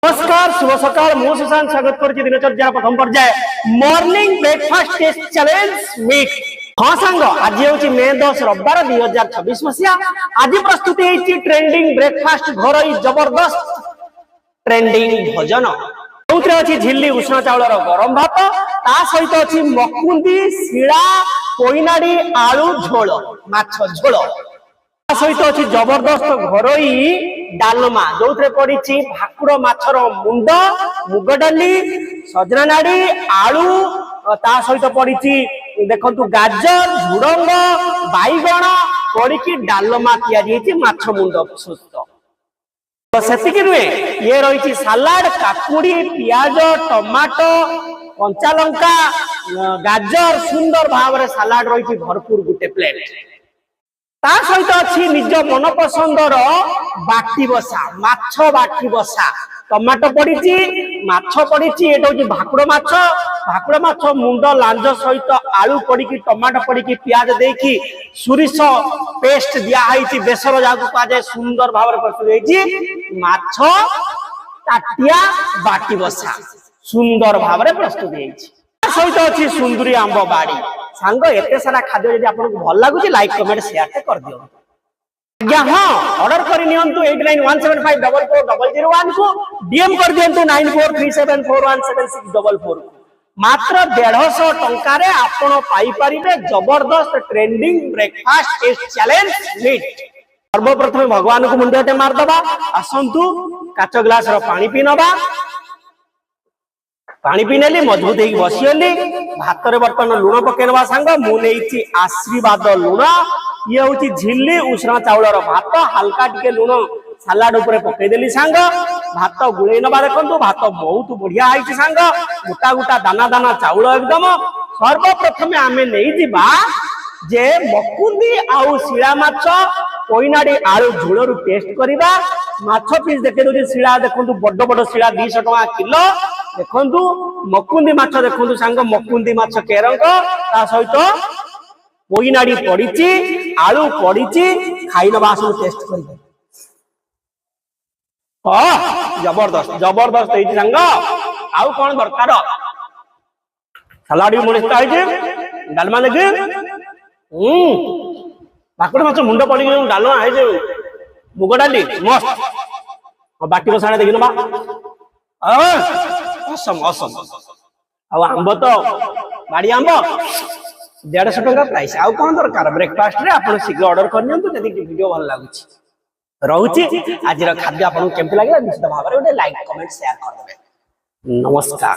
नमस्कार शुभ सकाल मु सुशांत स्वागत करछि दिनचर्या प्रथम पर्याय morning breakfast taste challenge week. हाँ सांग आज हूँ मे 10 रविवार 2026 मसीहा। आज प्रस्तुत है ट्रेंडिंग ब्रेकफास्ट घर जबरदस्त ट्रेंडिंग भोजन जो अच्छी झिल्ली उष्ण चाउल गरम भात ता सहित अच्छी मकुंदी शिला पोईनाड़ी आलू झोल माछ झोल सहित अच्छी जबरदस्त घरोई डालमा जो पड़ी भाकुड़ माछर मुंड मुग डाली सजना नाड़ी आलू ता सहित पड़ी देखु गाजर झुडंग बैगण पड़ी डालमा या माछ मुंड सुस्त से नुहे ये रही सालाड काकुड़ी पियाज टमाटो कंचा लंका गाजर सुंदर भाव सालाड रही भरपूर गोटे प्लेट ता सहित अच्छी निज मन पसंदर बाटी बसा माछ बाटी बसा टमाटो पड़ी माछ पड़ी ये भाकुड़ माछ मुंड लांज सहित आलू पड़ी टमाटो पड़ी पियाज देकी सुरिस पेस्ट दिखाई बेसर जहाँ कहुए सुंदर भाव प्रस्तुत माछ ताटिया बाटी बसा सुंदर भाव प्रस्तुत सहित अच्छी सुंदरी आंब बाड़ी सांग एते सारा खाद्य यदि आपको भल लगुच लाइक कमेंट शेयर कर दियो आज्ञा। हाँ ऑर्डर कर नियंतु 8917544001 को डीएम कर दियंतु 9437417644 मात्र 150 टंका रे आपण पाई परिबे जबरदस्त ट्रेंडिंग ब्रेकफास्ट टेस्ट चैलेंज मीट। सर्वप्रथम भगवान को मुंडटे मार दबा आसंतु काच ग्लास रो पानी पी नबा पानी पीनेली मजबूत होगी बसीगली भात बर्तमान लुण पकेनवा सांग मुझे आशीर्वाद लुण ये हूँ झिल्ली उष्ण चाउल भात हल्का टिके लुण सालाड उपरे पकईदेली सांग भात गुड़े नवा देखो भात बहुत बढ़िया है सांग गोटा गोटा दाना दाना चाउल एकदम। सर्वप्रथम आमे नहीं जिबा जे मकुंदी आउ शिला माछ पोईनाड़ी आलू झोल टेस्ट करवा माछ पीस देखे दो शिला देखो बड़ बड़ शिला 200 टका किलो देखु मकुंदी माछ देखु सांग मकुंदी माछ केरंग ता सहित पोईनाड़ी पड़ी आलू पड़ी खाई नवा सब टेस्ट कर जबरदस्त जबरदस्त है सांग आउ कौन दरकार सलाड भी मुड़े डालमा देखे भाकुड़ माछ मुंड पड़ी डालमा है मुग डाली मस्त बाटी बसाड़ा देखी नवा असम असम आंब तो बाड़ी आंब 150 टका प्राइस आउ कौन दरकार ब्रेकफास्ट रे आपण शीघ्र ऑर्डर करनियंतु जदि वीडियो भल लागुची रहूची आज खाद्य आपन केमति लागला निश्चित भाव रे लाइक कमेंट शेयर कर देबे। नमस्कार।